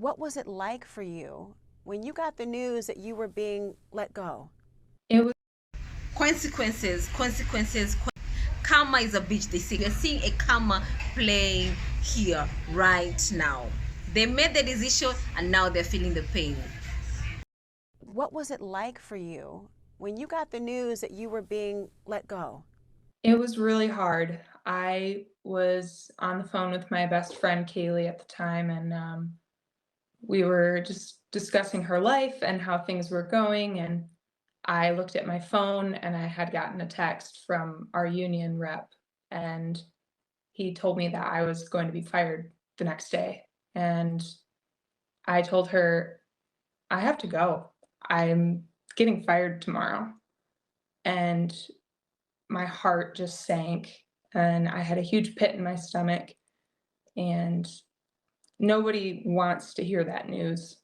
What was it like for you when you got the news that you were being let go? It was Consequences. Karma is a bitch, they say. You're seeing a karma playing here right now. They made the decision and now they're feeling the pain. What was it like for you when you got the news that you were being let go? it was really hard. I was on the phone with my best friend Kaylee at the time, and we were just discussing her life and how things were going. And I looked at my phone, and I had gotten a text from our union rep, and he told me that I was going to be fired the next day. And I told her, I have to go. I'm getting fired tomorrow. And my heart just sank, and I had a huge pit in my stomach, and nobody wants to hear that news.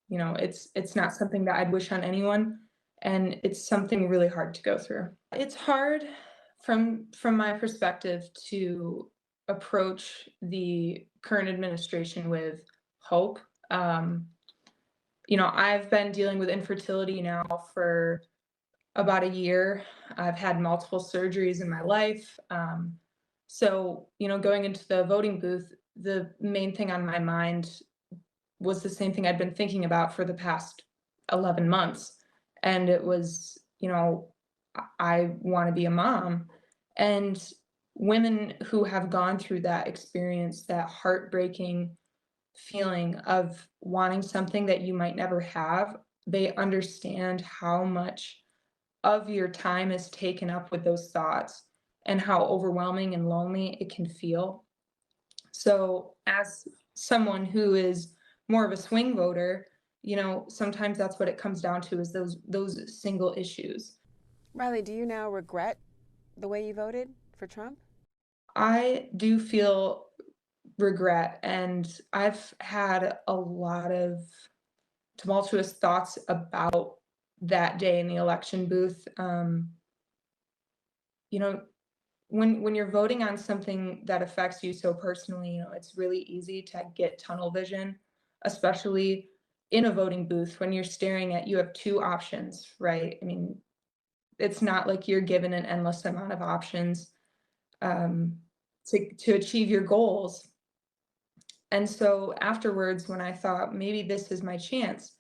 It's not something that I'd wish on anyone, and it's something really hard to go through. It's hard from my perspective to approach the current administration with hope. Um, I've been dealing with infertility now for about a year. I've had multiple surgeries in my life. So, going into the voting booth, the main thing on my mind was the same thing I'd been thinking about for the past 11 months. And it was, I want to be a mom. And women who have gone through that experience, that heartbreaking feeling of wanting something that you might never have, they understand how much of your time is taken up with those thoughts and how overwhelming and lonely it can feel. So, as someone who is more of a swing voter, sometimes that's what it comes down to is those single issues. Riley, do you now regret the way you voted for Trump? I do feel regret, and I've had a lot of tumultuous thoughts about that day in the election booth. You know, when you're voting on something that affects you so personally, it's really easy to get tunnel vision, especially in a voting booth when you're staring at you have two options, right? I mean, it's not like you're given an endless amount of options um, to achieve your goals. And so afterwards, when I thought maybe this is my chance,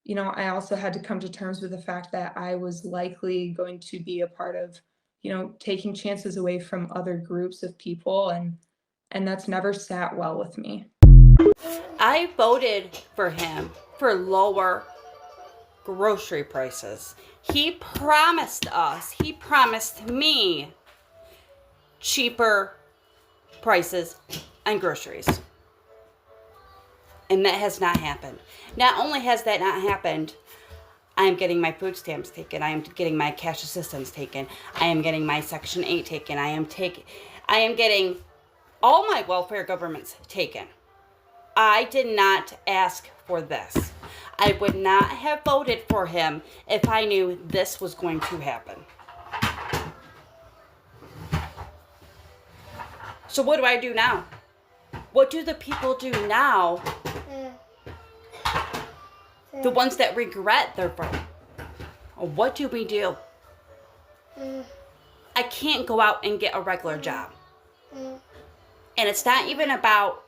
I also had to come to terms with the fact that I was likely going to be a part of, taking chances away from other groups of people, and that's never sat well with me. I voted for him for lower grocery prices. He promised me cheaper prices on groceries. And that has not happened. Not only has that not happened, I am getting my food stamps taken. I am getting my cash assistance taken. I am getting my Section 8 taken. I am getting all my welfare governments taken. I did not ask for this. I would not have voted for him if I knew this was going to happen. So what do I do now? What do the people do now? The ones that regret their vote. What do we do? I can't go out and get a regular job. And it's not even about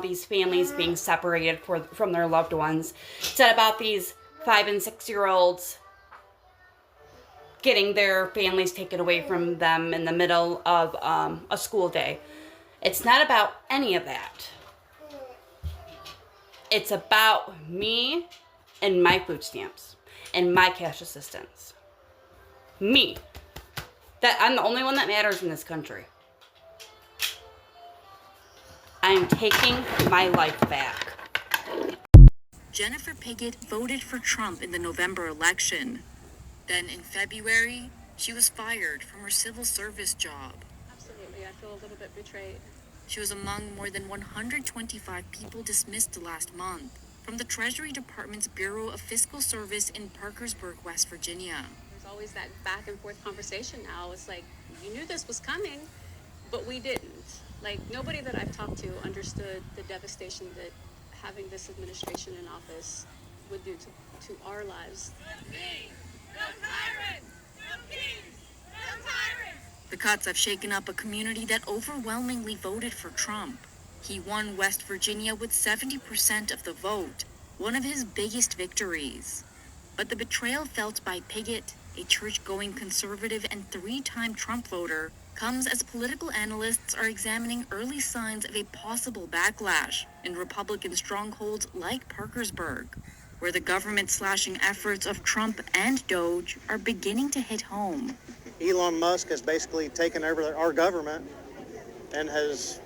these families being separated from their loved ones. It's not about these 5 and 6-year-olds getting their families taken away from them in the middle of a school day. It's not about any of that. It's about me and my food stamps and my cash assistance. Me. That I'm the only one that matters in this country. I am taking my life back. Jennifer Piggott voted for Trump in the November election. Then in February, she was fired from her civil service job. Absolutely, I feel a little bit betrayed. She was among more than 125 people dismissed last month from the Treasury Department's Bureau of Fiscal Service in Parkersburg, West Virginia. There's always that back and forth conversation now. It's like, you knew this was coming, but we didn't. Like, nobody that I've talked to understood the devastation that having this administration in office would do to our lives. The cuts have shaken up a community that overwhelmingly voted for Trump. He won West Virginia with 70% of the vote, one of his biggest victories. But the betrayal felt by Pigott, a church-going conservative and three-time Trump voter, comes as political analysts are examining early signs of a possible backlash in Republican strongholds like Parkersburg, where the government-slashing efforts of Trump and Doge are beginning to hit home. Elon Musk has basically taken over our government and has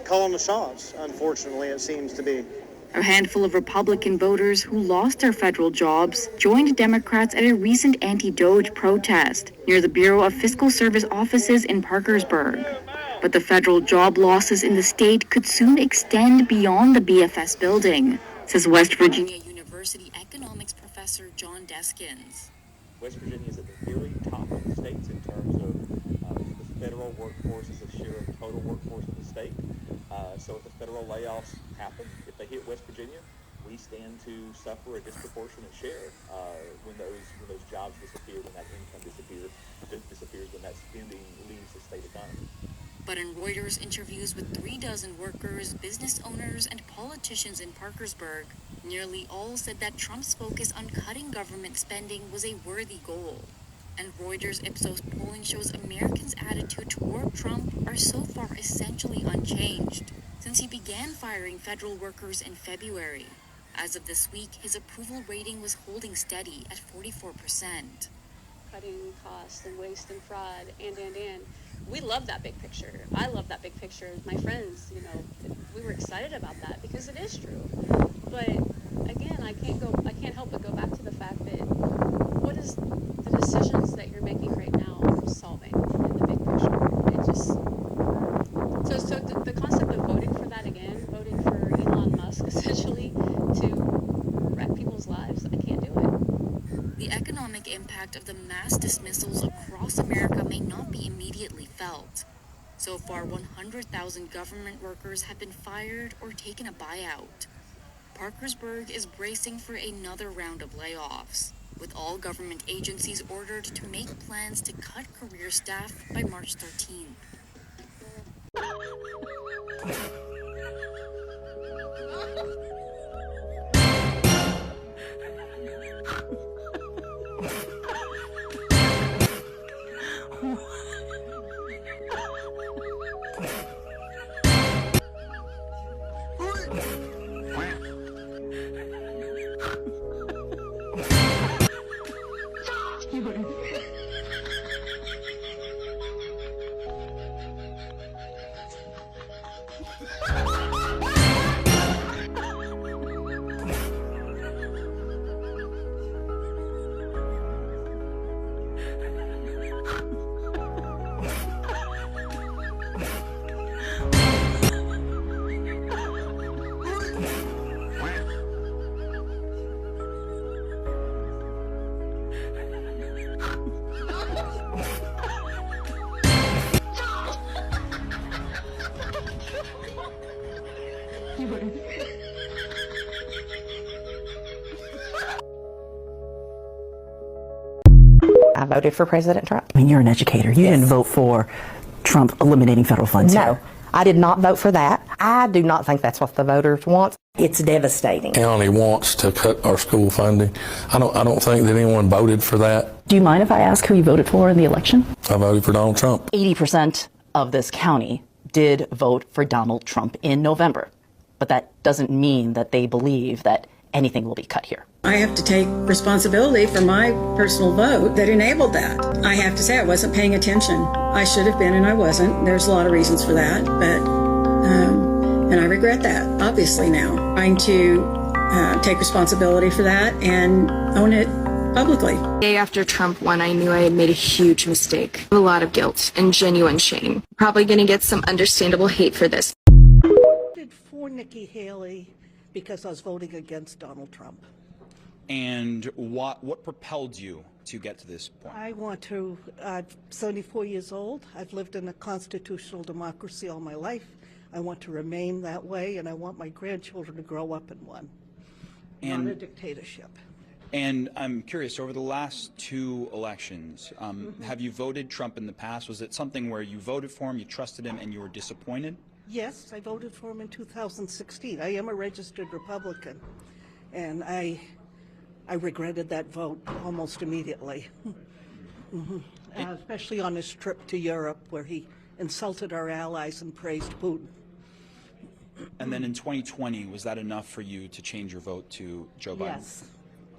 calling the shots, unfortunately, it seems to be. A handful of Republican voters who lost their federal jobs joined Democrats at a recent anti-Doge protest near the Bureau of Fiscal Service offices in Parkersburg. But the federal job losses in the state could soon extend beyond the BFS building, says West Virginia University economics professor John Deskins. West Virginia is at the very top of the states in terms of the federal workforce as a share of total workforce of the state. So if the federal layoffs happen, if they hit West Virginia, we stand to suffer a disproportionate share when those jobs disappear, when that income disappears, when that spending leaves the state economy. But in Reuters interviews with 36 workers, business owners, and politicians in Parkersburg, nearly all said that Trump's focus on cutting government spending was a worthy goal. And Reuters Ipsos polling shows Americans' attitude toward Trump are so far essentially unchanged since he began firing federal workers in February. As of this week, his approval rating was holding steady at 44%. Cutting costs and waste and fraud and. We love that big picture. I love that big picture. My friends, we were excited about that because it is true. But again, I can't help but go back to the fact that what is the decisions that you're making right now solving in the big picture? It just so the concept of voting for that again, voting for Elon Musk essentially to wreck people's lives, I can't do it. The economic impact of the mass dismissals across America may not be immediately felt. So far, 100,000 government workers have been fired or taken a buyout. Parkersburg is bracing for another round of layoffs, with all government agencies ordered to make plans to cut career staff by March 13th. I voted for President Trump. I mean, you're an educator. You didn't vote for Trump eliminating federal funds. No, I did not vote for that. I do not think that's what the voters want. It's devastating. County wants to cut our school funding. I don't think that anyone voted for that. Do you mind if I ask who you voted for in the election? I voted for Donald Trump. 80% of this county did vote for Donald Trump in November. But that doesn't mean that they believe that anything will be cut here. I have to take responsibility for my personal vote that enabled that. I have to say I wasn't paying attention. I should have been and I wasn't. There's a lot of reasons for that, but and I regret that, obviously now. Trying to take responsibility for that and own it publicly. The day after Trump won, I knew I had made a huge mistake. A lot of guilt and genuine shame. Probably gonna get some understandable hate for this. I voted for Nikki Haley because I was voting against Donald Trump. And what propelled you to get to this point? I want to, I'm 74 years old. I've lived in a constitutional democracy all my life. I want to remain that way, and I want my grandchildren to grow up in one, not a dictatorship. And I'm curious, over the last 2 elections, have you voted Trump in the past? Was it something where you voted for him, you trusted him, and you were disappointed? Yes, I voted for him in 2016. I am a registered Republican, and I regretted that vote almost immediately, especially on his trip to Europe where he insulted our allies and praised Putin. And then in 2020, was that enough for you to change your vote to Joe Biden? Yes,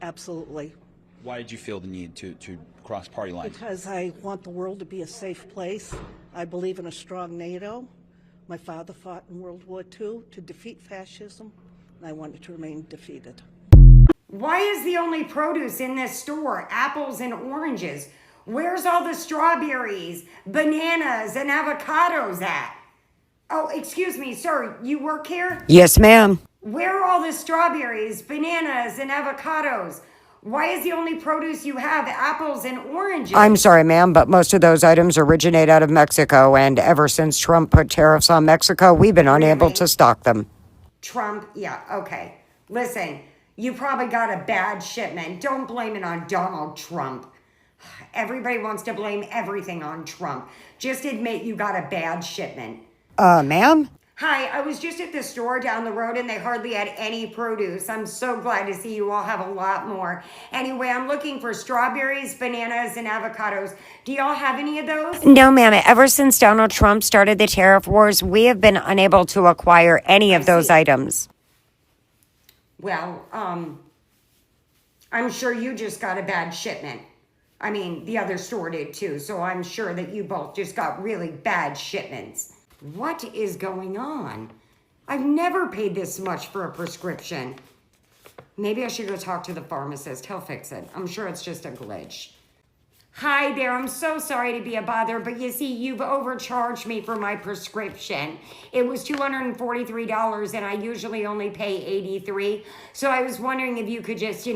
absolutely. Why did you feel the need to cross party lines? Because I want the world to be a safe place. I believe in a strong NATO. My father fought in World War II to defeat fascism, and I want it to remain defeated. Why is the only produce in this store apples and oranges? Where's all the strawberries, bananas, and avocados at? Oh, excuse me, sir, you work here? Yes, ma'am. Where are all the strawberries, bananas, and avocados? Why is the only produce you have apples and oranges? I'm sorry, ma'am, but most of those items originate out of Mexico, and ever since Trump put tariffs on Mexico, we've been unable to stock them. Trump, yeah, okay. Listen, you probably got a bad shipment. Don't blame it on Donald Trump. Everybody wants to blame everything on Trump. Just admit you got a bad shipment. Ma'am? Hi, I was just at the store down the road and they hardly had any produce. I'm so glad to see you all have a lot more. Anyway, I'm looking for strawberries, bananas, and avocados. Do y'all have any of those? No, ma'am. Ever since Donald Trump started the tariff wars, we have been unable to acquire any of those items. Well, I'm sure you just got a bad shipment. I mean, the other store did too, so I'm sure that you both just got really bad shipments. What is going on? I've never paid this much for a prescription. Maybe I should go talk to the pharmacist. He'll fix it. I'm sure it's just a glitch. Hi there, I'm so sorry to be a bother, but you see, you've overcharged me for my prescription. It was $243 and I usually only pay $83. So I was wondering if you could just,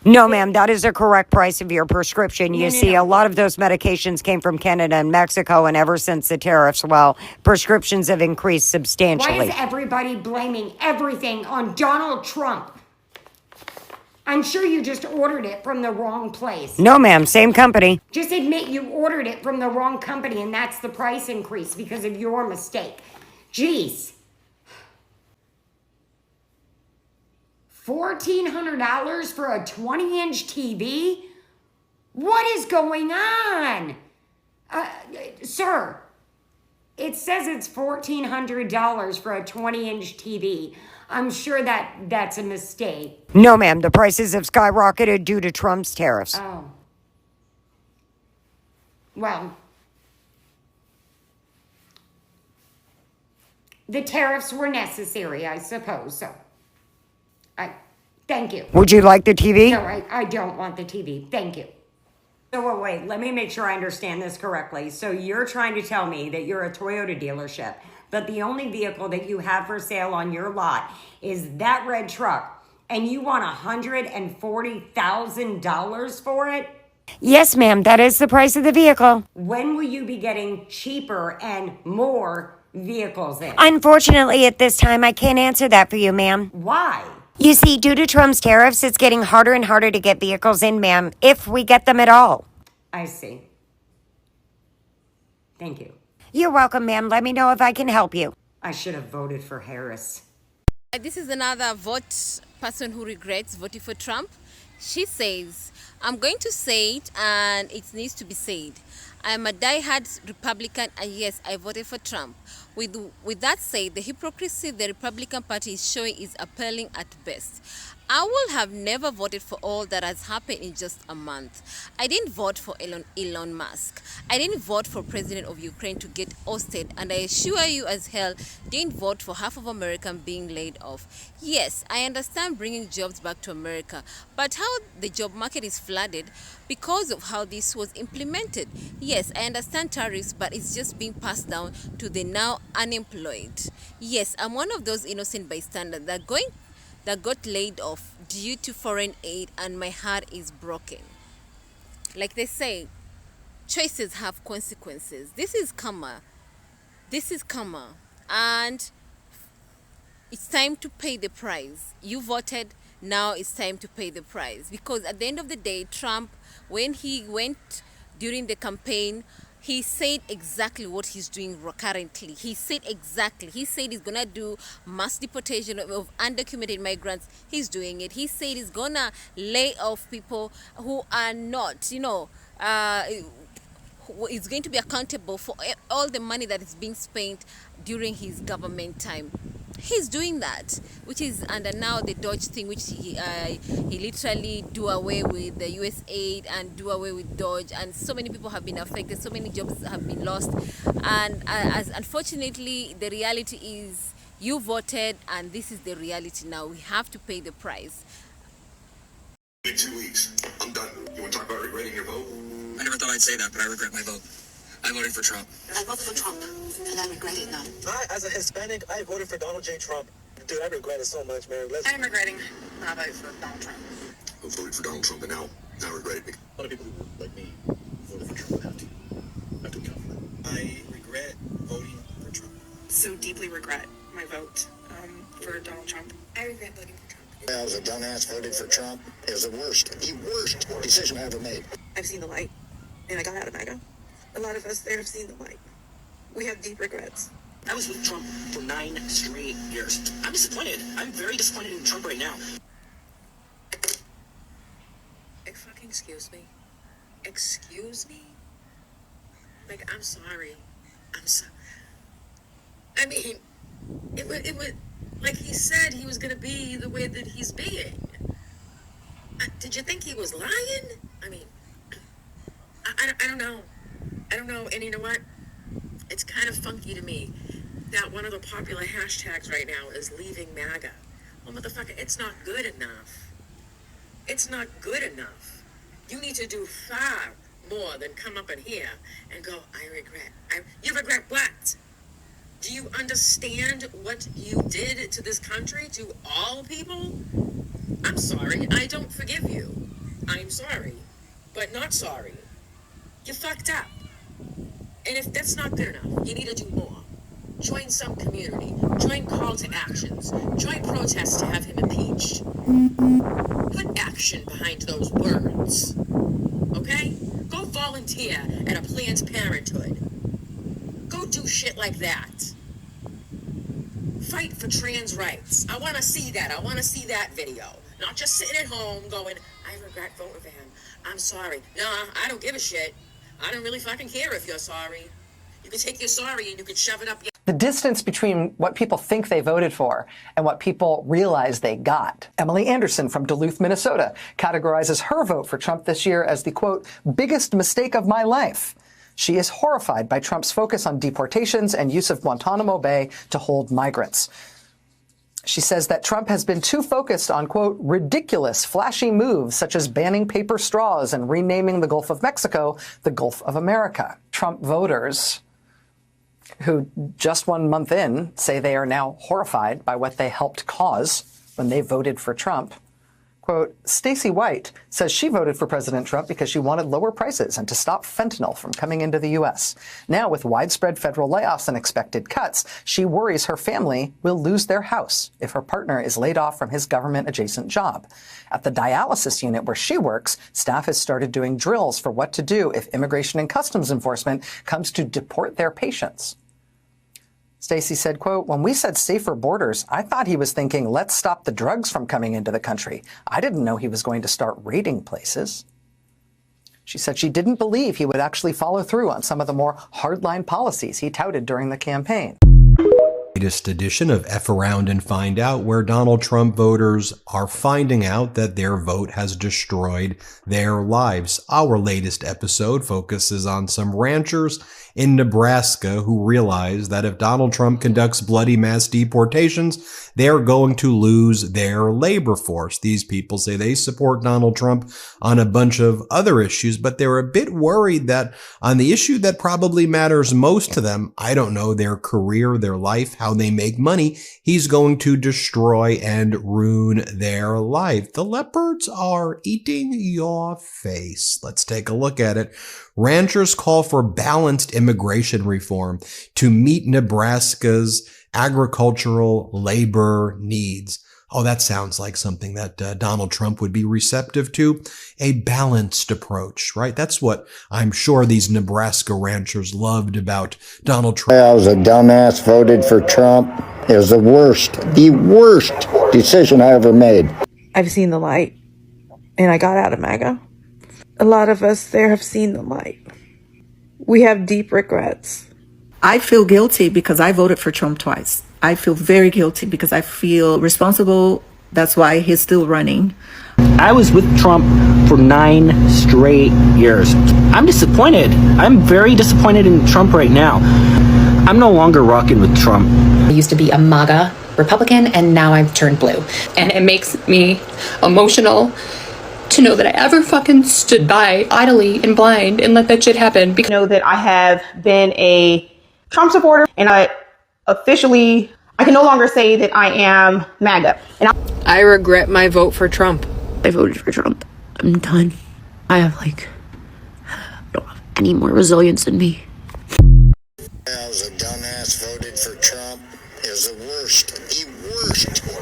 No, ma'am, that is the correct price of your prescription. You see, a lot of those medications came from Canada and Mexico, and ever since the tariffs, well, prescriptions have increased substantially. Why is everybody blaming everything on Donald Trump? I'm sure you just ordered it from the wrong place. No, ma'am, same company. Just admit you ordered it from the wrong company and that's the price increase because of your mistake. Jeez. $1,400 for a 20-inch TV? What is going on? Sir, it says it's $1,400 for a 20-inch TV. I'm sure that's a mistake. No, ma'am, the prices have skyrocketed due to Trump's tariffs. Oh. Well, the tariffs were necessary, I suppose, so. Thank you. Would you like the TV? No, I don't want the TV. Thank you. So wait, let me make sure I understand this correctly. So you're trying to tell me that you're a Toyota dealership, but the only vehicle that you have for sale on your lot is that red truck, and you want $140,000 for it? Yes, ma'am, that is the price of the vehicle. When will you be getting cheaper and more vehicles in? Unfortunately, at this time, I can't answer that for you, ma'am. Why? You see, due to Trump's tariffs, it's getting harder and harder to get vehicles in, ma'am, if we get them at all. I see. Thank you. You're welcome, ma'am. Let me know if I can help you. I should have voted for Harris. This is another person who regrets voting for Trump. She says, I'm going to say it and it needs to be said. I am a diehard Republican and yes, I voted for Trump. With that said, the hypocrisy the Republican Party is showing is appalling at best. I will have never voted for all that has happened in just a month. I didn't vote for Elon Musk. I didn't vote for President of Ukraine to get ousted, and I assure you as hell didn't vote for half of America being laid off. Yes, I understand bringing jobs back to America, but how the job market is flooded because of how this was implemented. Yes, I understand tariffs, but it's just being passed down to the now unemployed. Yes, I'm one of those innocent bystanders that got laid off due to foreign aid, and my heart is broken. Like they say, choices have consequences. This is karma. This is karma. And it's time to pay the price. You voted, now it's time to pay the price. Because at the end of the day, Trump, when he went during the campaign, he said exactly what he's doing currently. He said exactly. He said he's going to do mass deportation of undocumented migrants. He's doing it. He said he's going to lay off people who are not, is going to be accountable for all the money that is being spent during his government time. He's doing that, which is under now the Dodge thing, which he literally do away with the US aid and do away with Dodge, and so many people have been affected, so many jobs have been lost, and as unfortunately the reality is you voted, and this is the reality now. We have to pay the price. In 2 weeks, I'm done. You want to talk about regretting your vote? I never thought I'd say that, but I regret my vote. I voted for Trump. I voted for Trump, and I regret it now. As a Hispanic, I voted for Donald J. Trump. Dude, I regret it so much, man. I'm regretting my vote for Donald Trump. Who voted for Donald Trump and now regret it. A lot of people who, like me, voted for Trump have to account for that. I regret voting for Trump. So deeply regret my vote for Donald Trump. I regret voting for Trump. I was a dumbass, voted for Trump. It was the worst decision I ever made. I've seen the light, and I got out of MAGA. A lot of us there have seen the light. We have deep regrets. I was with Trump for 9 straight years. I'm disappointed. I'm very disappointed in Trump right now. Fucking excuse me. Excuse me? Like, I'm sorry. I mean, it would, like he said he was going to be the way that he's being. Did you think he was lying? I mean, I don't know. I don't know, and you know what? It's kind of funky to me that one of the popular hashtags right now is leaving MAGA. Well, motherfucker, it's not good enough. It's not good enough. You need to do far more than come up in here and go, I regret. You regret what? Do you understand what you did to this country, to all people? I'm sorry, I don't forgive you. I'm sorry, but not sorry. You fucked up. And if that's not good enough, you need to do more. Join some community. Join call to actions. Join protests to have him impeached. Put action behind those words. Okay? Go volunteer at a Planned Parenthood. Go do shit like that. Fight for trans rights. I want to see that. I want to see that video. Not just sitting at home going, I regret voting for him. I'm sorry. Nah, I don't give a shit. I don't really fucking care if you're sorry. You can take your sorry and you can shove it up your... The distance between what people think they voted for and what people realize they got. Emily Anderson from Duluth, Minnesota, categorizes her vote for Trump this year as the, quote, biggest mistake of my life. She is horrified by Trump's focus on deportations and use of Guantanamo Bay to hold migrants. She says that Trump has been too focused on, quote, ridiculous, flashy moves such as banning paper straws and renaming the Gulf of Mexico the Gulf of America. Trump voters who just 1 month in say they are now horrified by what they helped cause when they voted for Trump. Quote, Stacey White says she voted for President Trump because she wanted lower prices and to stop fentanyl from coming into the U.S. Now, with widespread federal layoffs and expected cuts, she worries her family will lose their house if her partner is laid off from his government-adjacent job. At the dialysis unit where she works, staff has started doing drills for what to do if Immigration and Customs Enforcement comes to deport their patients. Stacey said, quote, when we said safer borders, I thought he was thinking, let's stop the drugs from coming into the country. I didn't know he was going to start raiding places. She said she didn't believe he would actually follow through on some of the more hardline policies he touted during the campaign. Latest edition of F Around and Find Out, where Donald Trump voters are finding out that their vote has destroyed their lives. Our latest episode focuses on some ranchers in Nebraska who realize that if Donald Trump conducts bloody mass deportations, they're going to lose their labor force. These people say they support Donald Trump on a bunch of other issues, but they're a bit worried that on the issue that probably matters most to them, I don't know, their career, their life, how how they make money, he's going to destroy and ruin their life. The leopards are eating your face. Let's take a look at it. Ranchers call for balanced immigration reform to meet Nebraska's agricultural labor needs. Oh, that sounds like something that Donald Trump would be receptive to. A balanced approach, right? That's what I'm sure these Nebraska ranchers loved about Donald Trump. I was a dumbass, voted for Trump. It was the worst decision I ever made. I've seen the light, and I got out of MAGA. A lot of us there have seen the light. We have deep regrets. I feel guilty because I voted for Trump twice. I feel very guilty because I feel responsible. That's why he's still running. I was with Trump for 9 straight years. I'm disappointed. I'm very disappointed in Trump right now. I'm no longer rocking with Trump. I used to be a MAGA Republican, and now I've turned blue. And it makes me emotional to know that I ever fucking stood by idly and blind and let that shit happen. Because I know that I have been a Trump supporter, and I can no longer say that I am MAGA. And I regret my vote for Trump. I voted for Trump. I'm done. I don't have any more resilience in me. I was a dumbass, voted for Trump. It was the worst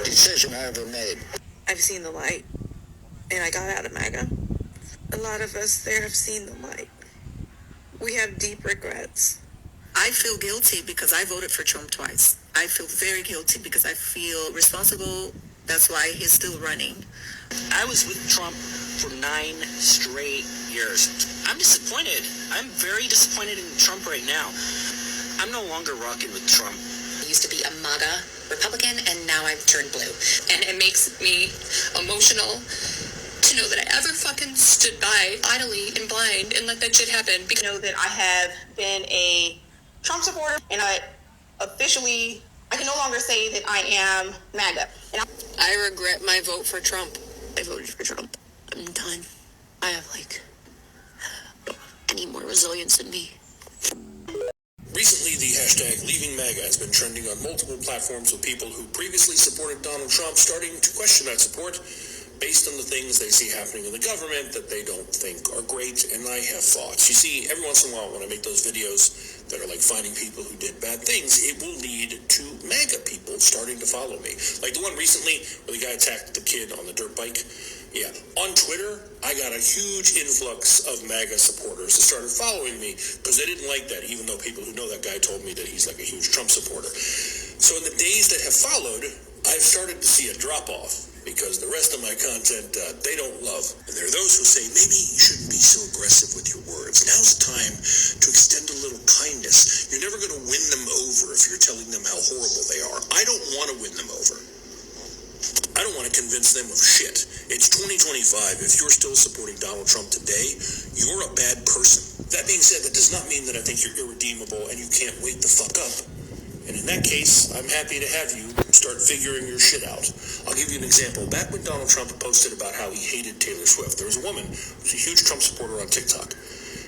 decision I ever made. I've seen the light, and I got out of MAGA. A lot of us there have seen the light. We have deep regrets. I feel guilty because I voted for Trump twice. I feel very guilty because I feel responsible. That's why he's still running. I was with Trump for 9 straight years. I'm disappointed. I'm very disappointed in Trump right now. I'm no longer rocking with Trump. I used to be a MAGA Republican, and now I've turned blue. And it makes me emotional to know that I ever fucking stood by idly and blind and let that shit happen. Because I know that I have been a Trump supporter, and I can no longer say that I am MAGA. And I regret my vote for Trump. I voted for Trump. I'm done. I have don't have any more resilience in me. Recently, the hashtag Leaving MAGA has been trending on multiple platforms with people who previously supported Donald Trump starting to question that support based on the things they see happening in the government that they don't think are great, and I have thoughts. You see, every once in a while when I make those videos that are like finding people who did bad things, it will lead to MAGA people starting to follow me. Like the one recently where the guy attacked the kid on the dirt bike. Yeah, on Twitter, I got a huge influx of MAGA supporters that started following me because they didn't like that, even though people who know that guy told me that he's like a huge Trump supporter. So in the days that have followed, I've started to see a drop-off because the rest of my content, they don't love. And there are those who say, maybe you shouldn't be so aggressive with your words. Now's the time to extend a little kindness. You're never going to win them over if you're telling them how horrible they are. I don't want to win them over. I don't want to convince them of shit. It's 2025. If you're still supporting Donald Trump today, you're a bad person. That being said, that does not mean that I think you're irredeemable and you can't wake the fuck up. And in that case, I'm happy to have you start figuring your shit out. I'll give you an example. Back when Donald Trump posted about how he hated Taylor Swift, there was a woman who's a huge Trump supporter on TikTok.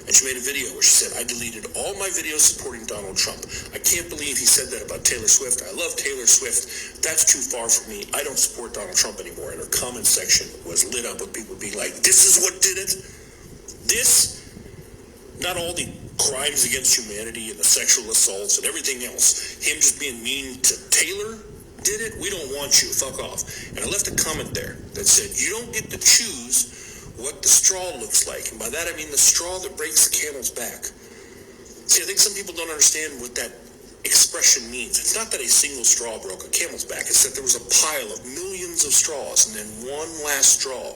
And she made a video where she said, I deleted all my videos supporting Donald Trump. I can't believe he said that about Taylor Swift. I love Taylor Swift. That's too far for me. I don't support Donald Trump anymore. And her comment section was lit up with people being like, this is what did it? This? Not all the crimes against humanity and the sexual assaults and everything else. Him just being mean to Taylor did it? We don't want you. Fuck off. And I left a comment there that said, you don't get to choose what the straw looks like. And by that I mean the straw that breaks the camel's back. See, I think some people don't understand what that expression means. It's not that a single straw broke a camel's back. It's that there was a pile of millions of straws, and then one last straw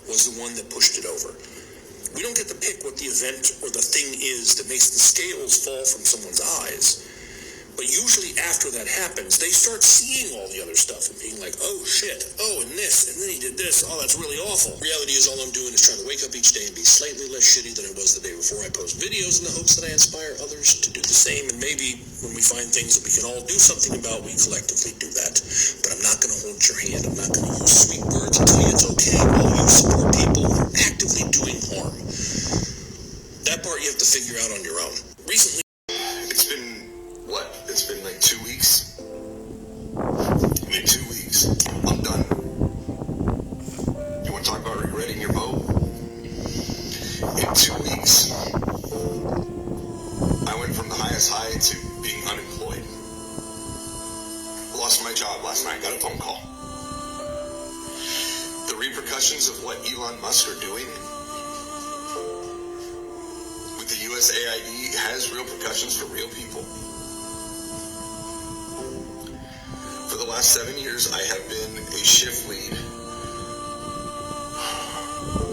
was the one that pushed it over. We don't get to pick what the event or the thing is that makes the scales fall from someone's eyes. But usually after that happens, they start seeing all the other stuff and being like, oh shit, oh and this, and then he did this, oh that's really awful. Reality is all I'm doing is trying to wake up each day and be slightly less shitty than I was the day before. I post videos in the hopes that I inspire others to do the same, and maybe when we find things that we can all do something about, we collectively do that. But I'm not going to hold your hand. I'm not going to use sweet words and tell you it's okay while you support people who are actively doing harm. That part you have to figure out on your own. Recently, it's been like 2 weeks In 2 weeks, I'm done. You want to talk about regretting your vote? In 2 weeks, I went from the highest high to being unemployed. Lost my job last night, got a phone call. The repercussions of what Elon Musk are doing with the USAID has real repercussions for real people. For the last 7 years, I have been a shift lead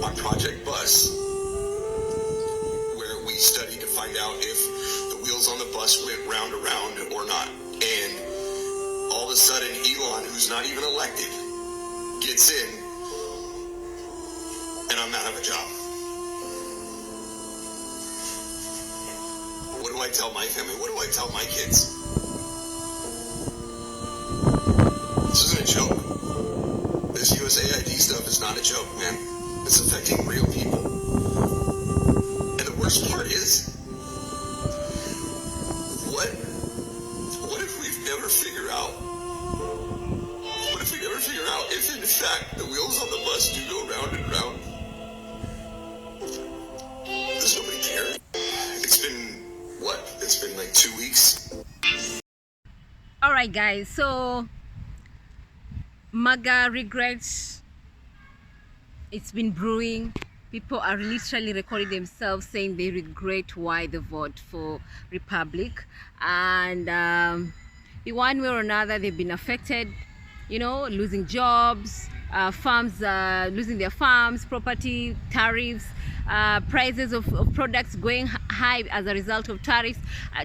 on Project Bus, where we studied to find out if the wheels on the bus went round and round or not. And all of a sudden, Elon, who's not even elected, gets in, and I'm out of a job. What do I tell my family? What do I tell my kids? This isn't a joke. This USAID stuff is not a joke, man. It's affecting real people. And the worst part is, what if we never figure out if in fact the wheels on the bus do go round and round? Does nobody care? It's been, what? It's been like 2 weeks. All right, guys, so MAGA regrets. It's been brewing. People are literally recording themselves saying they regret why they vote for Republic, and in one way or another they've been affected, you know, losing jobs, farms losing their farms, property, tariffs, prices of products going high as a result of tariffs,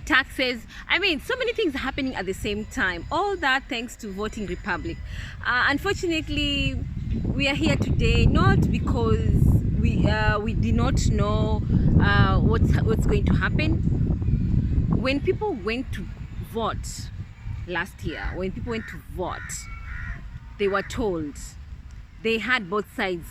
taxes. I mean, so many things happening at the same time. All that thanks to voting Republic. Unfortunately, we are here today not because we did not know what's going to happen. When people went to vote last year, they were told, they had both sides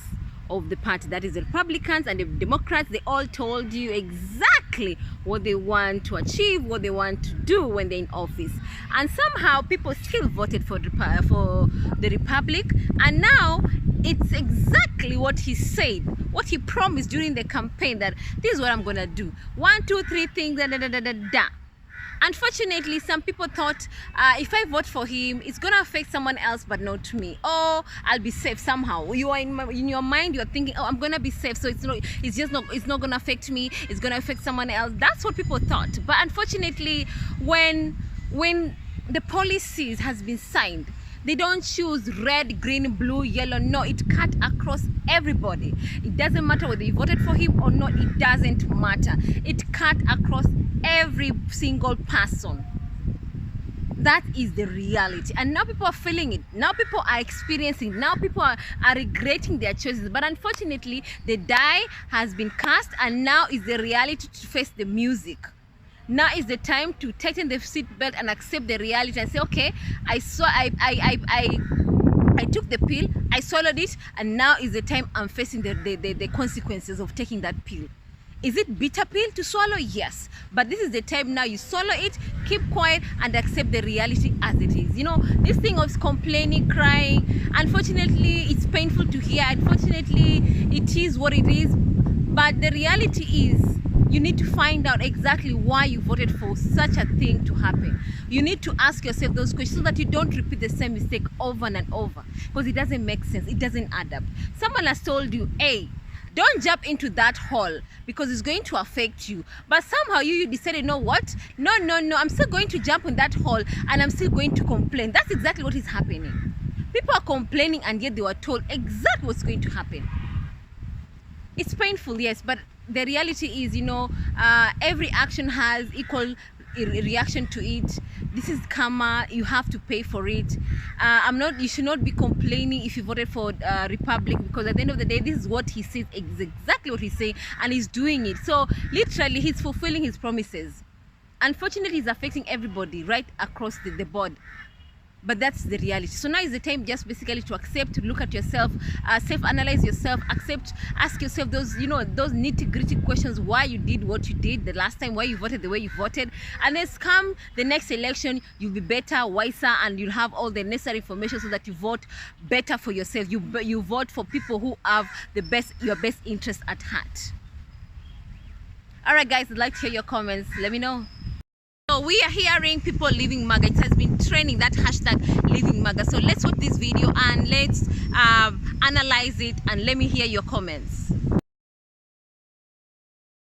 of the party, that is the Republicans and the Democrats. They all told you exactly what they want to achieve, what they want to do when they're in office, and somehow people still voted for the Republic. And now it's exactly what he said, what he promised during the campaign, that this is what I'm gonna do, 1, 2, 3 things, da da da da da da. Unfortunately, some people thought if I vote for him, it's gonna affect someone else, but not me. Oh, I'll be safe somehow. You are in your mind, you're thinking, oh, I'm gonna be safe, so it's not gonna affect me. It's gonna affect someone else. That's what people thought. But unfortunately, when the policies has been signed, they don't choose red, green, blue, yellow. No, it cut across everybody. It doesn't matter whether you voted for him or not. It doesn't matter. It cut across every single person. That is the reality. And now people are feeling it. Now people are experiencing it. Now people are regretting their choices. But unfortunately, the die has been cast, and now is the reality to face the music. Now is the time to tighten the seatbelt and accept the reality and say, okay, I took the pill, I swallowed it, and now is the time I'm facing the consequences of taking that pill. Is it bitter pill to swallow? Yes. But this is the time now you swallow it, keep quiet, and accept the reality as it is. You know, this thing of complaining, crying, unfortunately, it's painful to hear. Unfortunately, it is what it is. But the reality is, you need to find out exactly why you voted for such a thing to happen. You need to ask yourself those questions so that you don't repeat the same mistake over and over, because it doesn't make sense. It doesn't add up. Someone has told you, hey, don't jump into that hole because it's going to affect you. But somehow you decided, you know what? No, I'm still going to jump in that hole and I'm still going to complain. That's exactly what is happening. People are complaining and yet they were told exactly what's going to happen. It's painful, yes, but the reality is, you know, every action has equal reaction to it. This is karma. You have to pay for it. You should not be complaining if you voted for Republic, because at the end of the day, this is what he says, exactly what he's saying, and he's doing it. So literally, he's fulfilling his promises. Unfortunately, it's affecting everybody right across the board. But that's the reality. So now is the time just basically to accept, to look at yourself, self-analyze yourself, ask yourself those, those nitty-gritty questions, why you did what you did the last time, why you voted the way you voted. And then come the next election, you'll be better, wiser, and you'll have all the necessary information so that you vote better for yourself. You vote for people who have your best interest at heart. All right, guys, I'd like to hear your comments. Let me know. So we are hearing people leaving MAGA. It has been trending, that hashtag leaving MAGA. So let's watch this video and let's analyze it, and let me hear your comments.